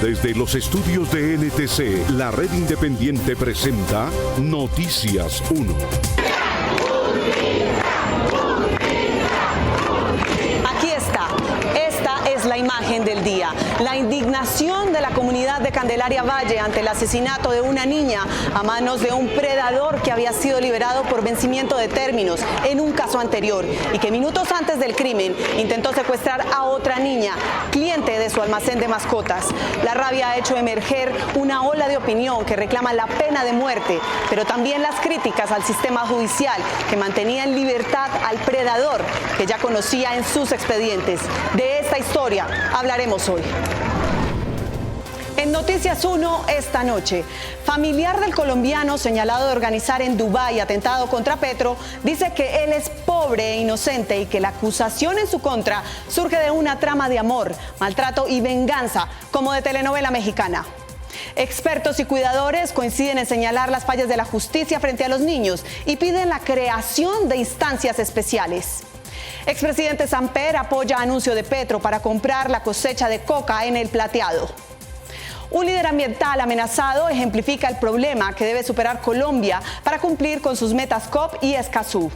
Desde los estudios de NTC, la red independiente presenta Noticias 1. Aquí está. Esta es la imagen del día. La indignación de la comunidad de Candelaria Valle ante el asesinato de una niña a manos de un predador que había sido liberado por vencimiento de términos en un caso anterior y que minutos antes del crimen intentó secuestrar a otra niña, cliente de su almacén de mascotas. La rabia ha hecho emerger una ola de opinión que reclama la pena de muerte, pero también las críticas al sistema judicial que mantenía en libertad al predador que ya conocía en sus expedientes. De esta historia hablaremos hoy. En Noticias 1 esta noche, familiar del colombiano señalado de organizar en Dubái atentado contra Petro, dice que él es pobre e inocente y que la acusación en su contra surge de una trama de amor, maltrato y venganza, como de telenovela mexicana. Expertos y cuidadores coinciden en señalar las fallas de la justicia frente a los niños y piden la creación de instancias especiales. Expresidente Samper apoya anuncio de Petro para comprar la cosecha de coca en El Plateado. Un líder ambiental amenazado ejemplifica el problema que debe superar Colombia para cumplir con sus metas COP y Escazú.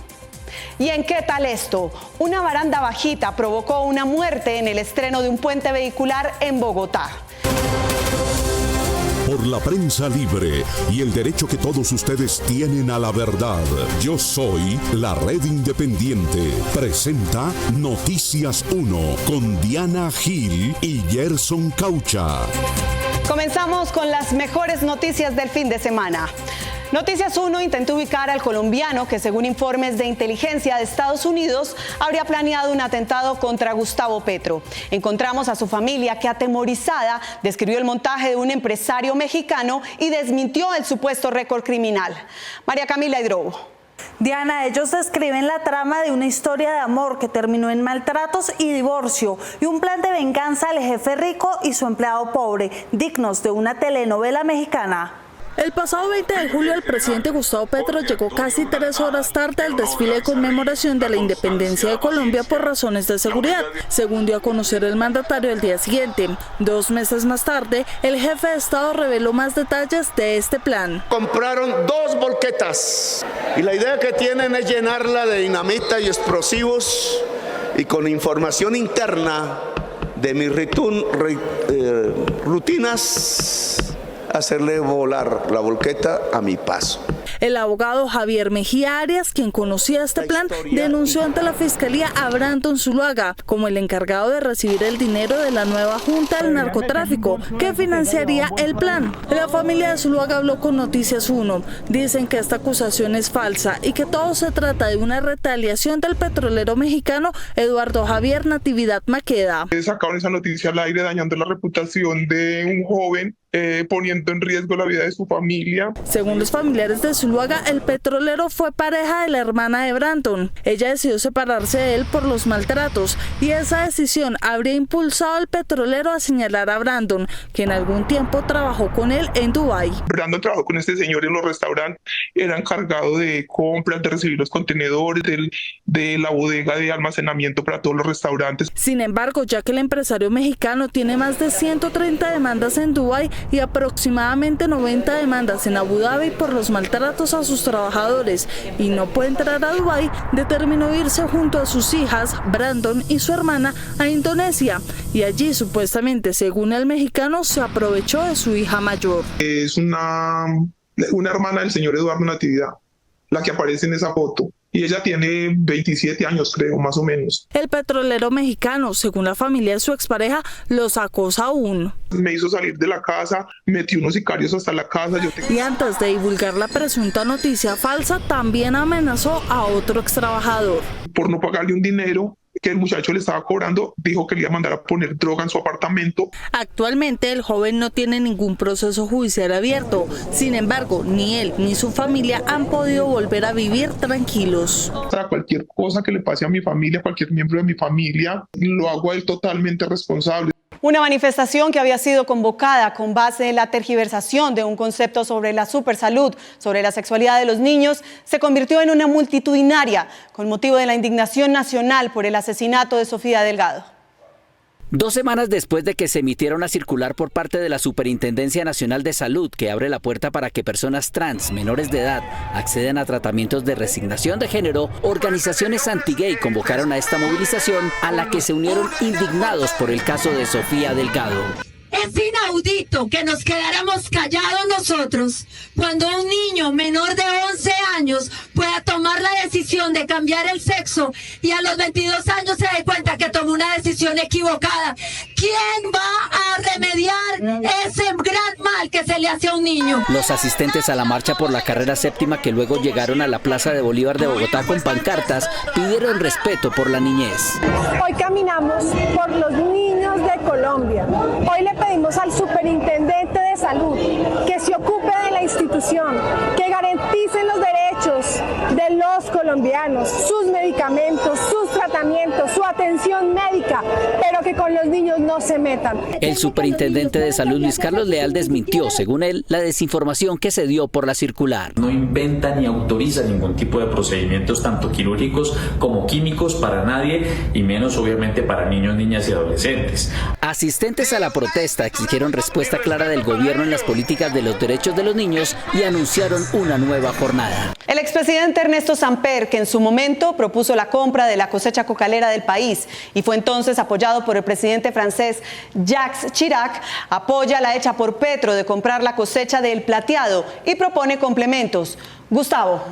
¿Y en qué tal esto? Una baranda bajita provocó una muerte en el estreno de un puente vehicular en Bogotá. Por la prensa libre y el derecho que todos ustedes tienen a la verdad. Yo soy la Red Independiente. Presenta Noticias 1 con Diana Gil y Gerson Caucha. Comenzamos con las mejores noticias del fin de semana. Noticias 1 intentó ubicar al colombiano que, según informes de inteligencia de Estados Unidos, habría planeado un atentado contra Gustavo Petro. Encontramos a su familia que, atemorizada, describió el montaje de un empresario mexicano y desmintió el supuesto récord criminal. María Camila Hidrobo. Diana, ellos describen la trama de una historia de amor que terminó en maltratos y divorcio y un plan de venganza al jefe rico y su empleado pobre, dignos de una telenovela mexicana. El pasado 20 de julio el presidente Gustavo Petro llegó casi 3 horas tarde al desfile de conmemoración de la independencia de Colombia por razones de seguridad, según dio a conocer el mandatario el día siguiente. 2 meses más tarde, el jefe de Estado reveló más detalles de este plan. Compraron 2 volquetas y la idea que tienen es llenarla de dinamita y explosivos y con información interna de mis rutinas hacerle volar la volqueta a mi paso. El abogado Javier Mejía Arias, quien conocía este plan, denunció ante la fiscalía a Brandon Zuluaga como el encargado de recibir el dinero de la nueva Junta del Narcotráfico que financiaría el plan. La familia de Zuluaga habló con Noticias 1. Dicen que esta acusación es falsa y que todo se trata de una retaliación del petrolero mexicano Eduardo Javier Natividad Maqueda. Sacaron esa noticia al aire dañando la reputación de un joven, poniendo en riesgo la vida de su familia. Según los familiares de Zuluaga, el petrolero fue pareja de la hermana de Brandon. Ella decidió separarse de él por los maltratos y esa decisión habría impulsado al petrolero a señalar a Brandon, que en algún tiempo trabajó con él en Dubái. Brandon trabajó con este señor en los restaurantes, era encargado de compras, de recibir los contenedores, de la bodega de almacenamiento para todos los restaurantes. Sin embargo, ya que el empresario mexicano tiene más de 130 demandas en Dubái y aproximadamente 90 demandas en Abu Dhabi por los maltratos a sus trabajadores y no puede entrar a Dubái, determinó irse junto a sus hijas, Brandon y su hermana, a Indonesia y allí supuestamente, según el mexicano, se aprovechó de su hija mayor. Es una hermana del señor Eduardo Natividad, la que aparece en esa foto. Y ella tiene 27 años, creo, más o menos. El petrolero mexicano, según la familia de su expareja, los acosa aún. Me hizo salir de la casa, metió unos sicarios hasta la casa. Y antes de divulgar la presunta noticia falsa, también amenazó a otro extrabajador. Por no pagarle un dinero que el muchacho le estaba cobrando, dijo que le iba a mandar a poner droga en su apartamento. Actualmente el joven no tiene ningún proceso judicial abierto. Sin embargo, ni él ni su familia han podido volver a vivir tranquilos. Para cualquier cosa que le pase a mi familia, cualquier miembro de mi familia, lo hago a él totalmente responsable. Una manifestación que había sido convocada con base en la tergiversación de un concepto sobre la supersalud, sobre la sexualidad de los niños, se convirtió en una multitudinaria con motivo de la indignación nacional por el asesinato de Sofía Delgado. 2 semanas después de que se emitiera una circular por parte de la Superintendencia Nacional de Salud que abre la puerta para que personas trans menores de edad accedan a tratamientos de resignación de género, organizaciones anti-gay convocaron a esta movilización a la que se unieron indignados por el caso de Sofía Delgado. Es inaudito que nos quedáramos callados nosotros cuando un niño menor de 11 años pueda tomar la decisión de cambiar el sexo y a los 22 años se dé cuenta que tomó una decisión equivocada. ¿Quién va a remediar ese gran mal que se le hace a un niño? Los asistentes a la marcha por la carrera séptima, que luego llegaron a la Plaza de Bolívar de Bogotá con pancartas, pidieron respeto por la niñez. Hoy caminamos por los niños de Colombia. Hoy le pedimos al superintendente de salud que se ocupe de la institución, que garantice los derechos de los colombianos, sus medicamentos, sus tratamientos, su atención médica, pero que con los niños no se metan. El superintendente de salud, Luis Carlos Leal, desmintió, según él, la desinformación que se dio por la circular. No inventa ni autoriza ningún tipo de procedimientos, tanto quirúrgicos como químicos, para nadie, y menos obviamente para niños, niñas y adolescentes. Asistentes a la protesta exigieron respuesta clara del gobierno en las políticas de los derechos de los niños y anunciaron una nueva jornada. El expresidente Ernesto Samper, que en su momento propuso la compra de la cosecha cocalera del país y fue entonces apoyado por el presidente francés Jacques Chirac, apoya la hecha por Petro de comprar la cosecha del Plateado y propone complementos. Gustavo.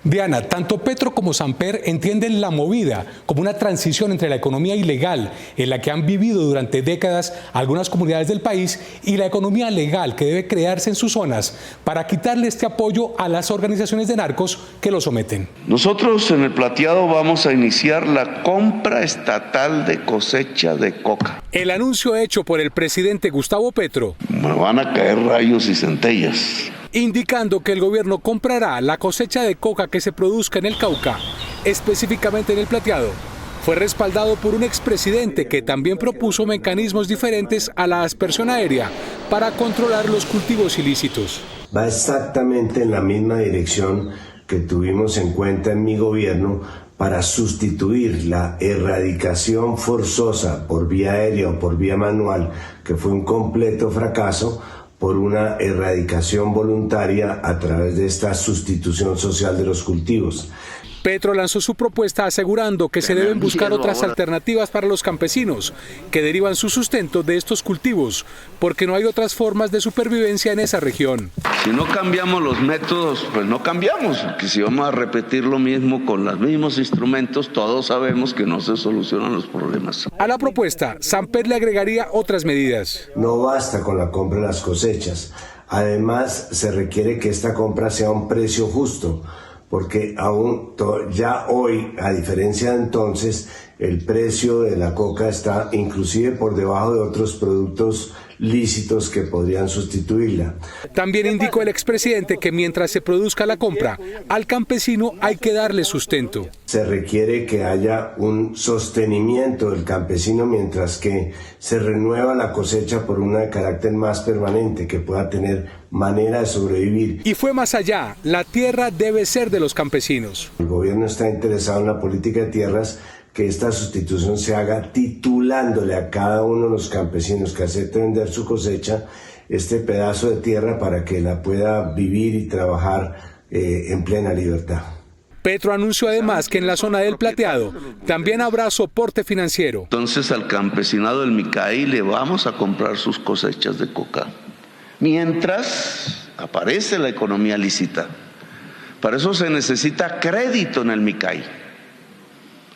Diana, tanto Petro como Samper entienden la movida como una transición entre la economía ilegal en la que han vivido durante décadas algunas comunidades del país y la economía legal que debe crearse en sus zonas para quitarle este apoyo a las organizaciones de narcos que lo someten. Nosotros en el Plateado vamos a iniciar la compra estatal de cosecha de coca. El anuncio hecho por el presidente Gustavo Petro. Me van a caer rayos y centellas. Indicando que el gobierno comprará la cosecha de coca que se produzca en el Cauca, específicamente en el Plateado, fue respaldado por un expresidente que también propuso mecanismos diferentes a la aspersión aérea para controlar los cultivos ilícitos. Va exactamente en la misma dirección que tuvimos en cuenta en mi gobierno para sustituir la erradicación forzosa por vía aérea o por vía manual, que fue un completo fracaso, por una erradicación voluntaria a través de esta sustitución social de los cultivos. Petro lanzó su propuesta asegurando que se deben buscar otras alternativas para los campesinos que derivan su sustento de estos cultivos, porque no hay otras formas de supervivencia en esa región. Si no cambiamos los métodos, pues no cambiamos, porque si vamos a repetir lo mismo con los mismos instrumentos, todos sabemos que no se solucionan los problemas. A la propuesta, Samper le agregaría otras medidas. No basta con la compra de las cosechas, además se requiere que esta compra sea a un precio justo, porque aún ya hoy, a diferencia de entonces, el precio de la coca está inclusive por debajo de otros productos lícitos que podrían sustituirla. También indicó el expresidente que mientras se produzca la compra, al campesino hay que darle sustento. Se requiere que haya un sostenimiento del campesino mientras que se renueva la cosecha por una de carácter más permanente, que pueda tener manera de sobrevivir. Y fue más allá, la tierra debe ser de los campesinos. El gobierno está interesado en la política de tierras, que esta sustitución se haga titulándole a cada uno de los campesinos que acepte vender su cosecha este pedazo de tierra para que la pueda vivir y trabajar en plena libertad. Petro anunció además que en la zona del Plateado también habrá soporte financiero. Entonces al campesinado del Micay le vamos a comprar sus cosechas de coca, mientras aparece la economía lícita. Para eso se necesita crédito en el Micay.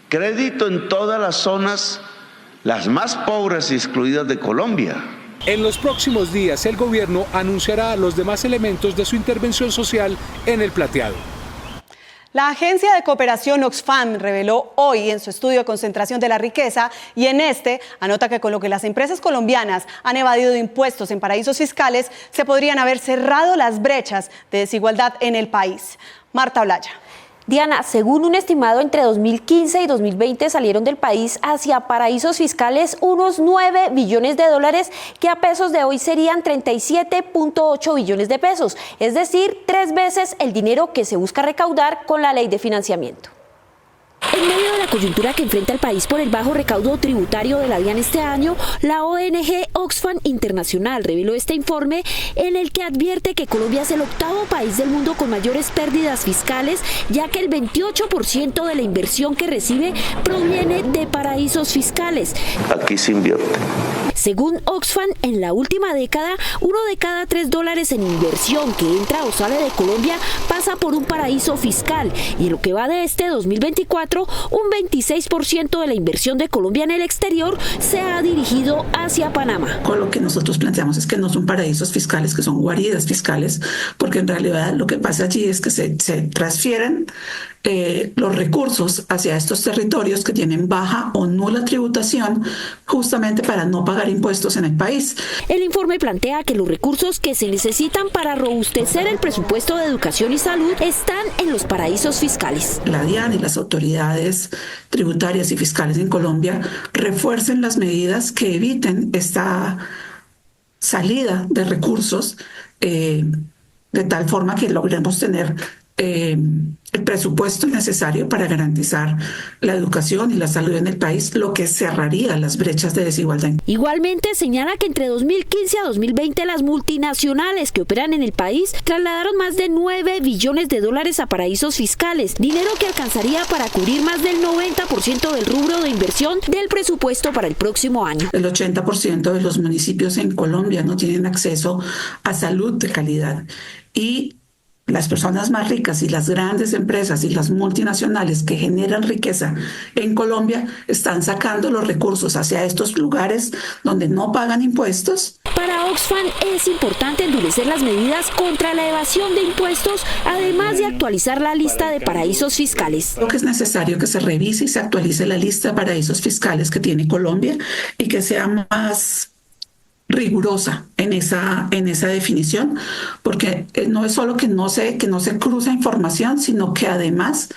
Crédito en todas las zonas, las más pobres y excluidas de Colombia. En los próximos días, el gobierno anunciará los demás elementos de su intervención social en el Plateado. La agencia de cooperación Oxfam reveló hoy en su estudio de concentración de la riqueza y en este anota que con lo que las empresas colombianas han evadido impuestos en paraísos fiscales, se podrían haber cerrado las brechas de desigualdad en el país. Marta Olaya. Diana, según un estimado, entre 2015 y 2020 salieron del país hacia paraísos fiscales unos 9 billones de dólares, que a pesos de hoy serían 37.8 billones de pesos, es decir, 3 veces el dinero que se busca recaudar con la ley de financiamiento. En medio de la coyuntura que enfrenta el país por el bajo recaudo tributario de la DIAN este año, la ONG Oxfam Internacional reveló este informe en el que advierte que Colombia es el octavo país del mundo con mayores pérdidas fiscales, ya que el 28% de la inversión que recibe proviene de paraísos fiscales. Aquí se invierte. Según Oxfam, en la última década, $1 de cada $3 en inversión que entra o sale de Colombia pasa por un paraíso fiscal, y en lo que va de este 2024, un 26% de la inversión de Colombia en el exterior se ha dirigido hacia Panamá. Con lo que nosotros planteamos es que no son paraísos fiscales, que son guaridas fiscales, porque en realidad lo que pasa allí es que se transfieren los recursos hacia estos territorios que tienen baja o nula tributación, justamente para no pagar impuestos en el país. El informe plantea que los recursos que se necesitan para robustecer el presupuesto de educación y salud están en los paraísos fiscales. La DIAN y las autoridades tributarias y fiscales en Colombia refuercen las medidas que eviten esta salida de recursos de tal forma que logremos tener el presupuesto necesario para garantizar la educación y la salud en el país, lo que cerraría las brechas de desigualdad. Igualmente señala que entre 2015 a 2020 las multinacionales que operan en el país trasladaron más de $9 billones a paraísos fiscales, dinero que alcanzaría para cubrir más del 90% del rubro de inversión del presupuesto para el próximo año. El 80% de los municipios en Colombia no tienen acceso a salud de calidad, y las personas más ricas y las grandes empresas y las multinacionales que generan riqueza en Colombia están sacando los recursos hacia estos lugares donde no pagan impuestos. Para Oxfam es importante endurecer las medidas contra la evasión de impuestos, además de actualizar la lista de paraísos fiscales. Creo que es necesario que se revise y se actualice la lista de paraísos fiscales que tiene Colombia y que sea más rigurosa en esa definición, porque no es solo que no se cruza información, sino que además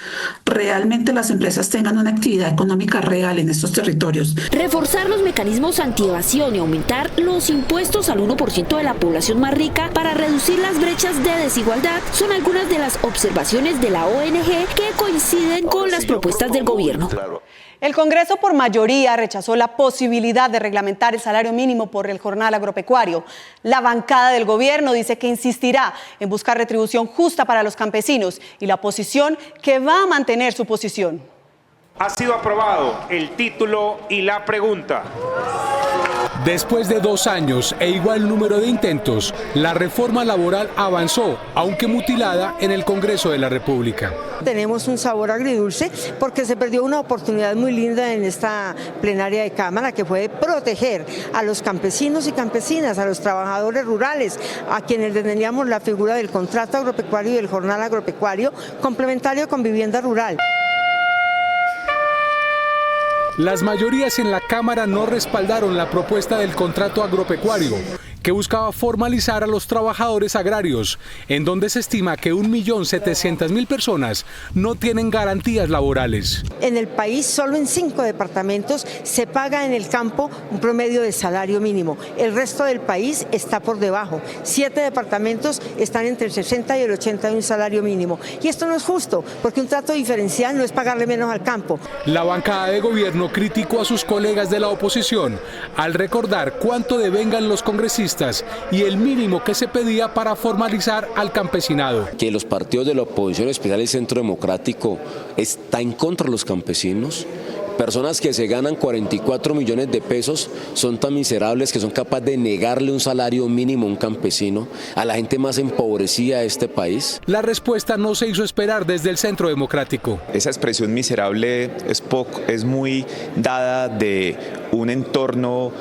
realmente las empresas tengan una actividad económica real en estos territorios. Reforzar los mecanismos antievasión y aumentar los impuestos al 1% de la población más rica para reducir las brechas de desigualdad son algunas de las observaciones de la ONG que coinciden con las propuestas del gobierno. El Congreso por mayoría rechazó la posibilidad de reglamentar el salario mínimo por el jornal agropecuario. La bancada del gobierno dice que insistirá en buscar retribución justa para los campesinos, y la oposición que va a mantener su posición. Ha sido aprobado el título y la pregunta. Después de 2 años e igual número de intentos, la reforma laboral avanzó, aunque mutilada, en el Congreso de la República. Tenemos un sabor agridulce porque se perdió una oportunidad muy linda en esta plenaria de Cámara, que fue proteger a los campesinos y campesinas, a los trabajadores rurales, a quienes teníamos la figura del contrato agropecuario y del jornal agropecuario complementario con vivienda rural. Las mayorías en la Cámara no respaldaron la propuesta del contrato agropecuario, que buscaba formalizar a los trabajadores agrarios, en donde se estima que 1.700.000 personas no tienen garantías laborales. En el país, solo en 5 departamentos se paga en el campo un promedio de salario mínimo. El resto del país está por debajo. 7 departamentos están entre el 60 y el 80 de un salario mínimo. Y esto no es justo, porque un trato diferencial no es pagarle menos al campo. La bancada de gobierno criticó a sus colegas de la oposición al recordar cuánto devengan los congresistas y el mínimo que se pedía para formalizar al campesinado. Que los partidos de la oposición, especial el Centro Democrático, está en contra de los campesinos. Personas que se ganan 44 millones de pesos son tan miserables que son capaces de negarle un salario mínimo a un campesino, a la gente más empobrecida de este país. La respuesta no se hizo esperar desde el Centro Democrático. Esa expresión miserable es muy dada de un entorno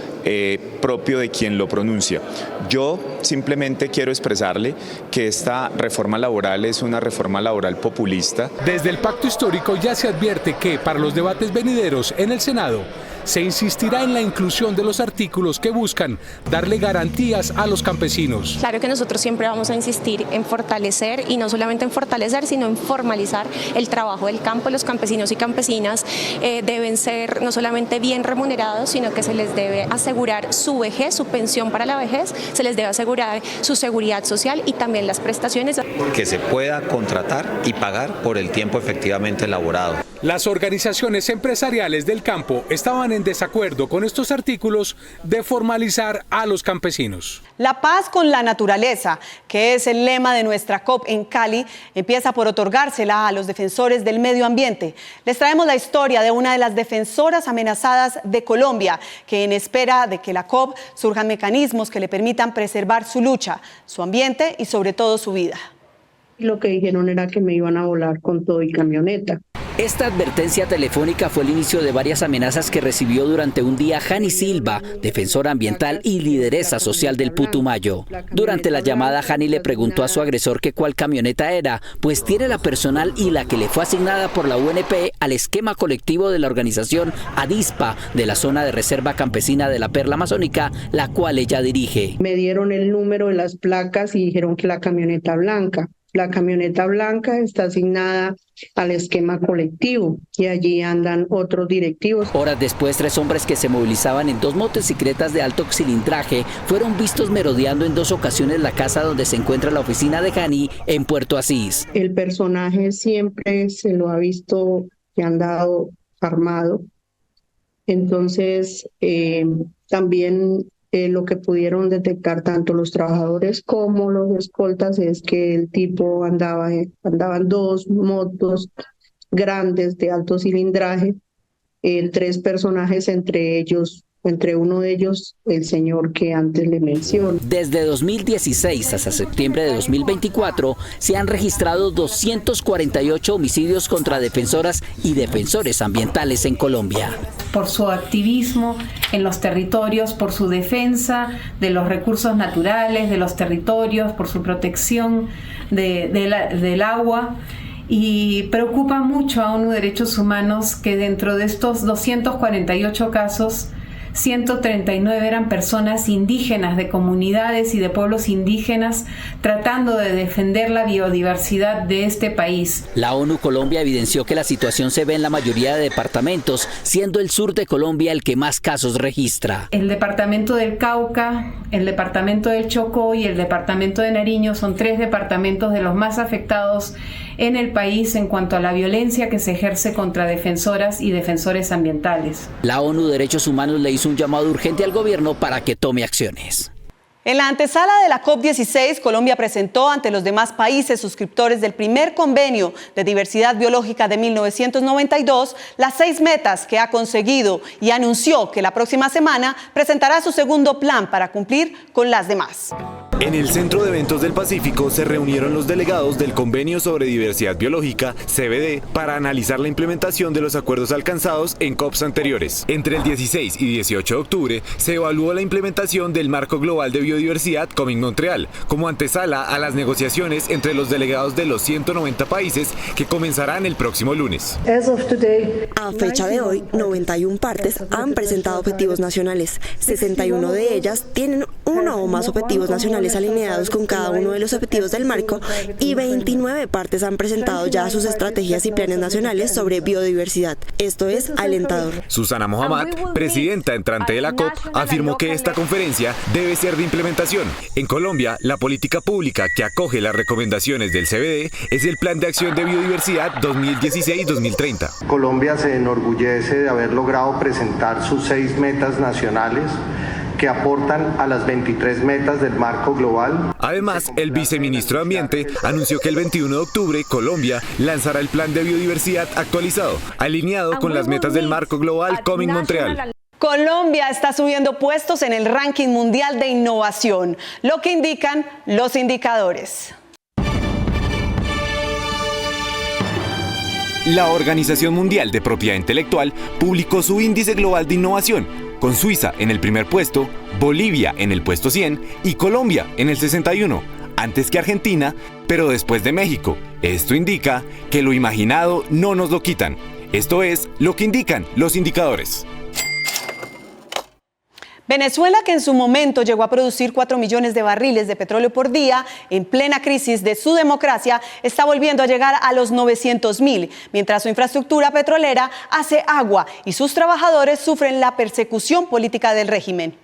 propio de quien lo pronuncia. Yo simplemente quiero expresarle que esta reforma laboral es una reforma laboral populista. Desde el Pacto Histórico ya se advierte que para los debates venideros en el Senado se insistirá en la inclusión de los artículos que buscan darle garantías a los campesinos. Claro que nosotros siempre vamos a insistir en fortalecer, y no solamente en fortalecer, sino en formalizar el trabajo del campo. Los campesinos y campesinas deben ser no solamente bien remunerados, sino que se les debe asegurar su vejez, su pensión para la vejez, se les debe asegurar su seguridad social y también las prestaciones. Que se pueda contratar y pagar por el tiempo efectivamente elaborado. Las organizaciones empresariales del campo estaban en desacuerdo con estos artículos de formalizar a los campesinos. La paz con la naturaleza, que es el lema de nuestra COP en Cali, empieza por otorgársela a los defensores del medio ambiente. Les traemos la historia de una de las defensoras amenazadas de Colombia, que en espera de que la COP surjan mecanismos que le permitan preservar su lucha, su ambiente y sobre todo su vida. Lo que dijeron era que me iban a volar con todo y camioneta. Esta advertencia telefónica fue el inicio de varias amenazas que recibió durante un día Jani Silva, defensora ambiental y lideresa social del Putumayo. Durante la llamada, Jani le preguntó a su agresor que cuál camioneta era, pues tiene la personal y la que le fue asignada por la UNP al esquema colectivo de la organización ADISPA de la zona de reserva campesina de la Perla Amazónica, la cual ella dirige. Me dieron el número de las placas y dijeron que la camioneta blanca. La camioneta blanca está asignada al esquema colectivo y allí andan otros directivos. Horas después, 3 hombres que se movilizaban en 2 motocicletas de alto cilindraje fueron vistos merodeando en 2 ocasiones la casa donde se encuentra la oficina de Jani en Puerto Asís. El personaje siempre se lo ha visto que ha andado armado. Entonces, también lo que pudieron detectar tanto los trabajadores como los escoltas es que el tipo andaban 2 motos grandes de alto cilindraje, 3 personajes, entre uno de ellos el señor que antes le mencioné. Desde 2016 hasta septiembre de 2024 se han registrado 248 homicidios contra defensoras y defensores ambientales en Colombia. Por su activismo en los territorios, por su defensa de los recursos naturales, de los territorios, por su protección del agua. Y preocupa mucho a ONU Derechos Humanos que dentro de estos 248 casos, 139 eran personas indígenas de comunidades y de pueblos indígenas tratando de defender la biodiversidad de este país. La ONU Colombia evidenció que la situación se ve en la mayoría de departamentos, siendo el sur de Colombia el que más casos registra. El departamento del Cauca, el departamento del Chocó y el departamento de Nariño son 3 departamentos de los más afectados en el país en cuanto a la violencia que se ejerce contra defensoras y defensores ambientales. La ONU Derechos Humanos le hizo un llamado urgente al gobierno para que tome acciones. En la antesala de la COP16, Colombia presentó ante los demás países suscriptores del primer convenio de diversidad biológica de 1992 las 6 metas que ha conseguido y anunció que la próxima semana presentará su segundo plan para cumplir con las demás. En el Centro de Eventos del Pacífico se reunieron los delegados del Convenio sobre Diversidad Biológica, CBD, para analizar la implementación de los acuerdos alcanzados en COPs anteriores. Entre el 16 y 18 de octubre se evaluó la implementación del Marco Global de Biodiversidad COP-Montreal como antesala a las negociaciones entre los delegados de los 190 países que comenzarán el próximo lunes. A fecha de hoy, 91 partes han presentado objetivos nacionales. 61 de ellas tienen uno o más objetivos nacionales alineados con cada uno de los objetivos del marco y 29 partes han presentado ya sus estrategias y planes nacionales sobre biodiversidad. Esto es alentador. Susana Mohamed, presidenta entrante de la COP, afirmó que esta conferencia debe ser de implementación. En Colombia, la política pública que acoge las recomendaciones del CBD es el Plan de Acción de Biodiversidad 2016-2030. Colombia se enorgullece de haber logrado presentar sus 6 metas nacionales que aportan a las 23 metas del marco global. Además, el viceministro de Ambiente anunció que el 21 de octubre Colombia lanzará el plan de biodiversidad actualizado, alineado con las metas del marco global COP-Montreal. Colombia está subiendo puestos en el ranking mundial de innovación, lo que indican los indicadores. La Organización Mundial de Propiedad Intelectual publicó su índice global de innovación, con Suiza en el primer puesto, Bolivia en el puesto 100 y Colombia en el 61, antes que Argentina, pero después de México. Esto indica que lo imaginado no nos lo quitan. Esto es lo que indican los indicadores. Venezuela, que en su momento llegó a producir 4 millones de barriles de petróleo por día, en plena crisis de su democracia, está volviendo a llegar a los 900.000, mientras su infraestructura petrolera hace agua y sus trabajadores sufren la persecución política del régimen.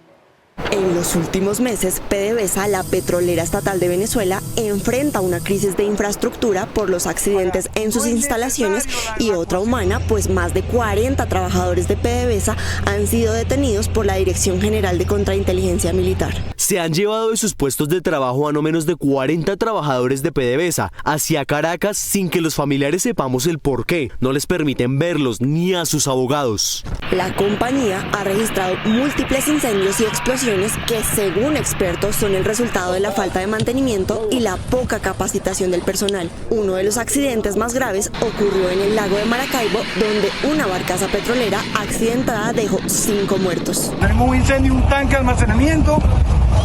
En los últimos meses, PDVSA, la petrolera estatal de Venezuela, enfrenta una crisis de infraestructura por los accidentes en sus instalaciones y otra humana, pues más de 40 trabajadores de PDVSA han sido detenidos por la Dirección General de Contrainteligencia Militar. Se han llevado de sus puestos de trabajo a no menos de 40 trabajadores de PDVSA hacia Caracas sin que los familiares sepamos el porqué. No les permiten verlos ni a sus abogados. La compañía ha registrado múltiples incendios y explosiones que, según expertos, son el resultado de la falta de mantenimiento y la poca capacitación del personal. Uno de los accidentes más graves ocurrió en el lago de Maracaibo, donde una barcaza petrolera accidentada dejó 5 muertos. Tenemos un incendio, un tanque de almacenamiento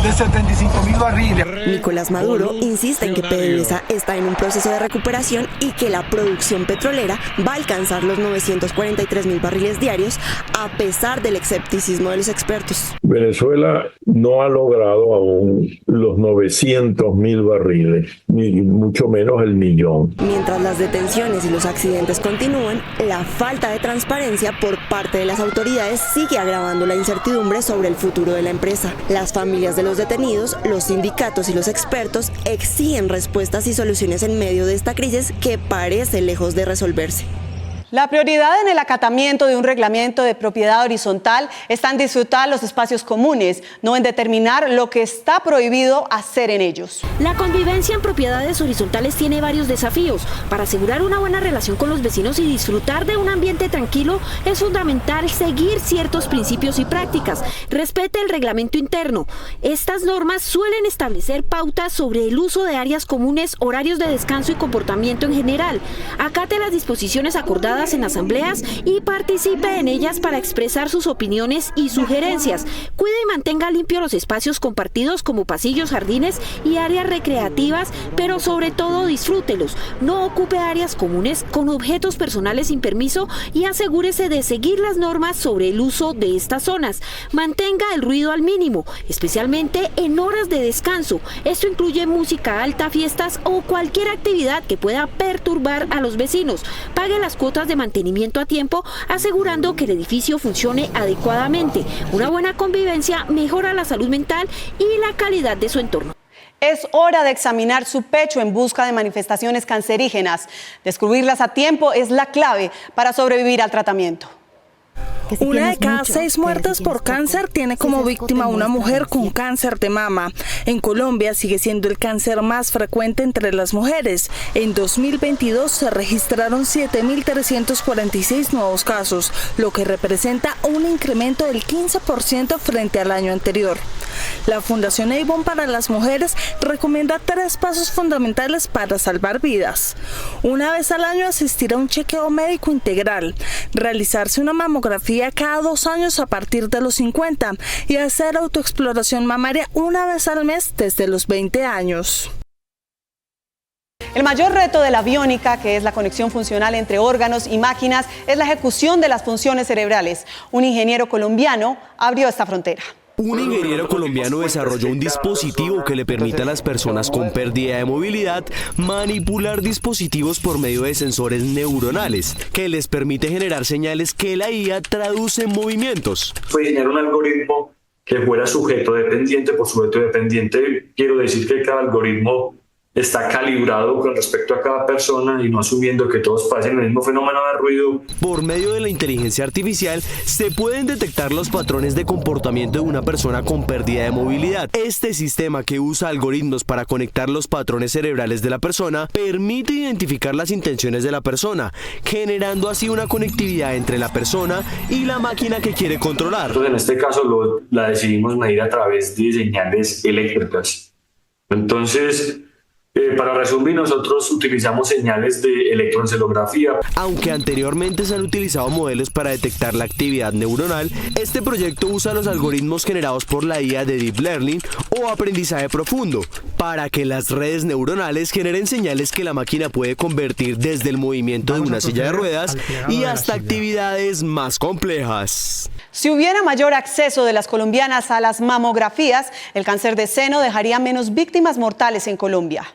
de 75.000 barriles. Nicolás Maduro insiste en que PDVSA está en un proceso de recuperación y que la producción petrolera va a alcanzar los 943.000 barriles diarios, a pesar del escepticismo de los expertos. Venezuela no ha logrado aún los 900.000 barriles, ni mucho menos el millón. Mientras las detenciones y los accidentes continúan, la falta de transparencia por parte de las autoridades sigue agravando la incertidumbre sobre el futuro de la empresa. Las familias de los detenidos, los sindicatos y los expertos exigen respuestas y soluciones en medio de esta crisis que parece lejos de resolverse. La prioridad en el acatamiento de un reglamento de propiedad horizontal está en disfrutar los espacios comunes, no en determinar lo que está prohibido hacer en ellos. La convivencia en propiedades horizontales tiene varios desafíos. Para asegurar una buena relación con los vecinos y disfrutar de un ambiente tranquilo, es fundamental seguir ciertos principios y prácticas. Respete el reglamento interno. Estas normas suelen establecer pautas sobre el uso de áreas comunes, horarios de descanso y comportamiento en general. Acate las disposiciones acordadas en asambleas y participe en ellas para expresar sus opiniones y sugerencias. Cuide y mantenga limpios los espacios compartidos como pasillos, jardines y áreas recreativas, pero sobre todo disfrútelos. No ocupe áreas comunes con objetos personales sin permiso y asegúrese de seguir las normas sobre el uso de estas zonas. Mantenga el ruido al mínimo, especialmente en horas de descanso. Esto incluye música alta, fiestas o cualquier actividad que pueda perturbar a los vecinos. Pague las cuotas de mantenimiento a tiempo, asegurando que el edificio funcione adecuadamente. Una buena convivencia mejora la salud mental y la calidad de su entorno. Es hora de examinar su pecho en busca de manifestaciones cancerígenas. Descubrirlas a tiempo es la clave para sobrevivir al tratamiento. Una de cada 6 muertes por cáncer tiene como víctima a una mujer con cáncer de mama. En Colombia sigue siendo el cáncer más frecuente entre las mujeres. En 2022 se registraron 7.346 nuevos casos, lo que representa un incremento del 15% frente al año anterior. La Fundación Avon para las Mujeres recomienda 3 pasos fundamentales para salvar vidas. Una vez al año asistir a un chequeo médico integral, realizarse una mamografía cada 2 años a partir de los 50 y hacer autoexploración mamaria una vez al mes desde los 20 años. El mayor reto de la biónica, que es la conexión funcional entre órganos y máquinas, es la ejecución de las funciones cerebrales. Un ingeniero colombiano abrió esta frontera. Un ingeniero colombiano desarrolló un dispositivo que le permite a las personas con pérdida de movilidad manipular dispositivos por medio de sensores neuronales, que les permite generar señales que la IA traduce en movimientos. Fue diseñar un algoritmo que fuera sujeto dependiente. Por sujeto dependiente quiero decir que cada algoritmo está calibrado con respecto a cada persona y no asumiendo que todos pasen el mismo fenómeno de ruido. Por medio de la inteligencia artificial se pueden detectar los patrones de comportamiento de una persona con pérdida de movilidad. Este sistema, que usa algoritmos para conectar los patrones cerebrales de la persona, permite identificar las intenciones de la persona, generando así una conectividad entre la persona y la máquina que quiere controlar. Entonces, en este caso la decidimos medir a través de señales eléctricas. Entonces, para resumir, nosotros utilizamos señales de electroencefalografía. Aunque anteriormente se han utilizado modelos para detectar la actividad neuronal, este proyecto usa los algoritmos generados por la IA de Deep Learning o aprendizaje profundo, para que las redes neuronales generen señales que la máquina puede convertir desde el movimiento de una silla de ruedas y hasta actividades más complejas. Si hubiera mayor acceso de las colombianas a las mamografías, el cáncer de seno dejaría menos víctimas mortales en Colombia.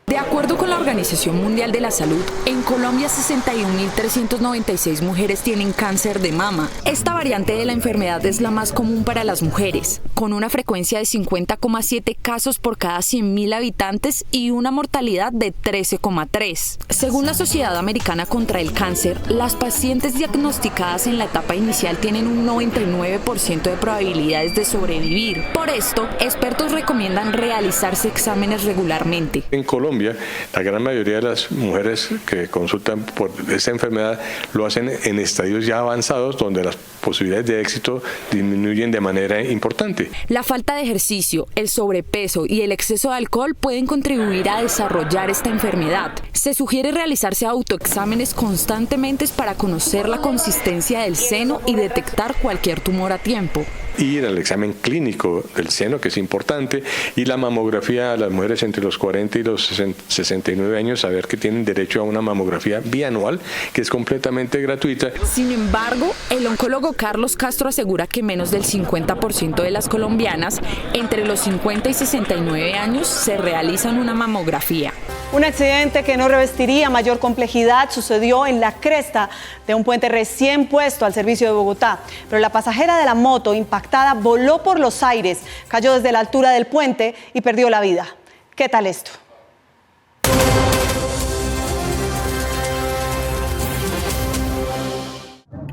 De acuerdo con la Organización Mundial de la Salud, en Colombia 61.396 mujeres tienen cáncer de mama. Esta variante de la enfermedad es la más común para las mujeres, con una frecuencia de 50,7 casos por cada 100.000 habitantes y una mortalidad de 13,3. Según la Sociedad Americana contra el Cáncer, las pacientes diagnosticadas en la etapa inicial tienen un 99% de probabilidades de sobrevivir. Por esto, expertos recomiendan realizarse exámenes regularmente. En Colombia, la gran mayoría de las mujeres que consultan por esta enfermedad lo hacen en estadios ya avanzados, donde las posibilidades de éxito disminuyen de manera importante. La falta de ejercicio, el sobrepeso y el exceso de alcohol pueden contribuir a desarrollar esta enfermedad. Se sugiere realizarse autoexámenes constantemente para conocer la consistencia del seno y detectar cualquier tumor a tiempo. Ir al examen clínico del seno, que es importante, y la mamografía a las mujeres entre los 40 y los 69 años, saber que tienen derecho a una mamografía bianual, que es completamente gratuita. Sin embargo, el oncólogo Carlos Castro asegura que menos del 50% de las colombianas entre los 50 y 69 años se realizan una mamografía. Un accidente que no revestiría mayor complejidad sucedió en la cresta de un puente recién puesto al servicio de Bogotá, pero la pasajera de la moto impactada voló por los aires, cayó desde la altura del puente y perdió la vida. ¿Qué tal esto?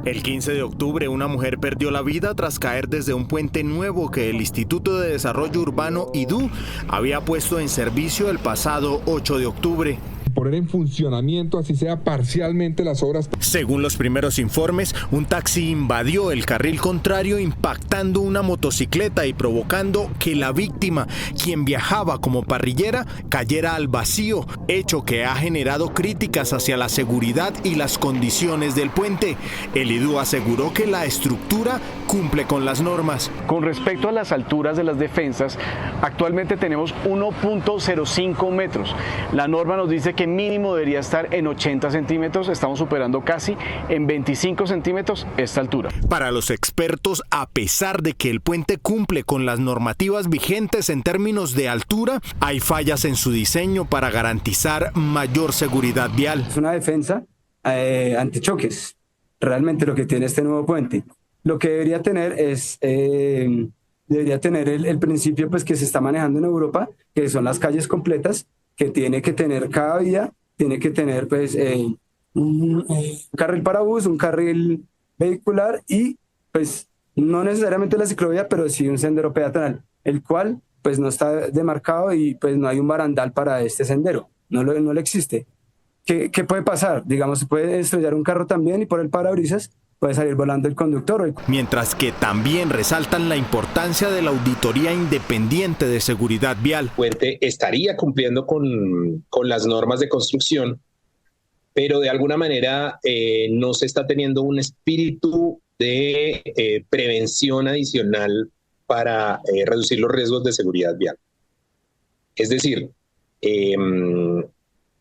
El 15 de octubre, una mujer perdió la vida tras caer desde un puente nuevo que el Instituto de Desarrollo Urbano IDU había puesto en servicio el pasado 8 de octubre. Poner en funcionamiento, así sea parcialmente, las obras. Según los primeros informes, un taxi invadió el carril contrario impactando una motocicleta y provocando que la víctima, quien viajaba como parrillera, cayera al vacío, hecho que ha generado críticas hacia la seguridad y las condiciones del puente. El IDU aseguró que la estructura cumple con las normas. Con respecto a las alturas de las defensas, actualmente tenemos 1.05 metros. La norma nos dice que mínimo debería estar en 80 centímetros, estamos superando casi en 25 centímetros esta altura. Para los expertos, a pesar de que el puente cumple con las normativas vigentes en términos de altura, hay fallas en su diseño para garantizar mayor seguridad vial. Es una defensa antichoques, realmente lo que tiene este nuevo puente. Lo que debería tener es el principio pues, que se está manejando en Europa, que son las calles completas, que tiene que tener cada vía, tiene que tener pues un carril para bus, un carril vehicular y pues no necesariamente la ciclovía, pero sí un sendero peatonal, el cual pues no está demarcado y pues no hay un barandal para este sendero, no le existe. ¿Qué puede pasar? Digamos, se puede estrellar un carro también y por el parabrisas puede salir volando el conductor. Mientras que también resaltan la importancia de la auditoría independiente de seguridad vial. El puente estaría cumpliendo con las normas de construcción, pero de alguna manera no se está teniendo un espíritu de prevención adicional para reducir los riesgos de seguridad vial. Es decir,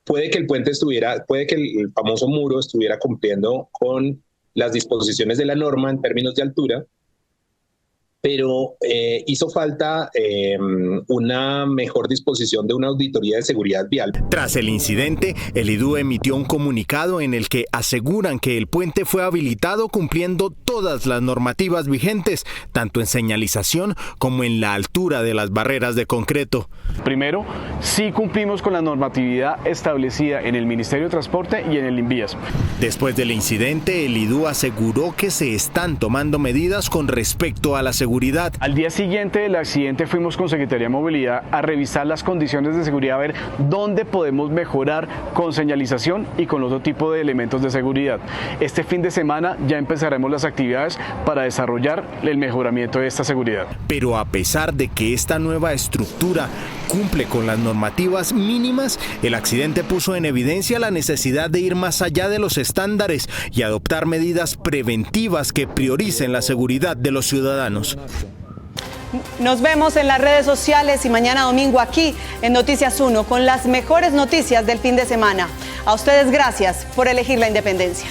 puede que el famoso muro estuviera cumpliendo con las disposiciones de la norma en términos de altura, pero hizo falta una mejor disposición de una auditoría de seguridad vial. Tras el incidente, el IDU emitió un comunicado en el que aseguran que el puente fue habilitado cumpliendo todas las normativas vigentes, tanto en señalización como en la altura de las barreras de concreto. Primero, sí cumplimos con la normatividad establecida en el Ministerio de Transporte y en el INVIAS. Después del incidente, el IDU aseguró que se están tomando medidas con respecto a la seguridad. Al día siguiente del accidente fuimos con Secretaría de Movilidad a revisar las condiciones de seguridad, a ver dónde podemos mejorar con señalización y con otro tipo de elementos de seguridad. Este fin de semana ya empezaremos las actividades para desarrollar el mejoramiento de esta seguridad. Pero a pesar de que esta nueva estructura cumple con las normativas mínimas, el accidente puso en evidencia la necesidad de ir más allá de los estándares y adoptar medidas preventivas que prioricen la seguridad de los ciudadanos. Nos vemos en las redes sociales y mañana domingo aquí en Noticias 1 con las mejores noticias del fin de semana. A ustedes gracias por elegir la independencia.